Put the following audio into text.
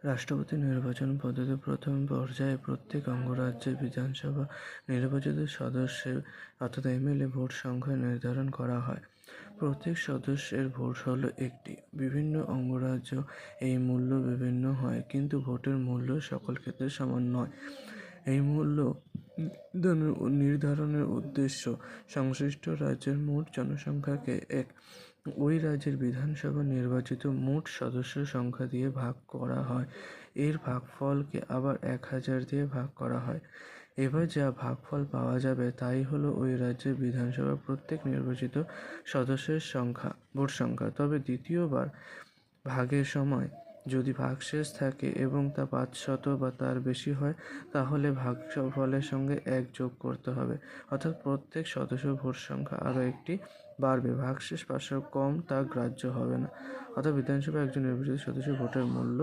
রাষ্ট্রপতি নির্বাচন পদ্ধতি প্রথম পর্যায়ে প্রত্যেক অঙ্গরাজ্যের বিধানসভা নির্বাচিত সদস্যের অর্থাৎ এমএলএ ভোট সংখ্যা নির্ধারণ করা হয়। প্রত্যেক সদস্যের ভোট হলো একটি। বিভিন্ন অঙ্গরাজ্য এই মূল্য বিভিন্ন হয়, কিন্তু ভোটের মূল্য সকল ক্ষেত্রে সমান নয়। এই মূল্য নির্ধারণের উদ্দেশ্য সংশ্লিষ্ট রাজ্যের মোট জনসংখ্যাকে ওই রাজ্যের বিধানসভা নির্বাচিত মোট সদস্য সংখ্যা দিয়ে ভাগ করা হয়। এর ভাগফলকে আবার 1000 দিয়ে ভাগ করা হয়। এবার যা ভাগফল পাওয়া যাবে তাই হলো ওই রাজ্যের বিধানসভা প্রত্যেক নির্বাচিত সদস্যের ভোট সংখ্যা। তবে দ্বিতীয়বার ভাগের সময় যদি ভাগশেষ থাকে এবং তা 500 বা তার বেশি হয়, তাহলে ভাগফলের সঙ্গে 1 যোগ করতে হবে, অর্থাৎ প্রত্যেক সদস্য ভোট সংখ্যা আরও একটি বাড়বে। ভাগশেষ 500 কম তা গ্রাহ্য হবে না। অর্থাৎ বিধানসভায় একজন নির্বাচিত সদস্যের ভোটের মূল্য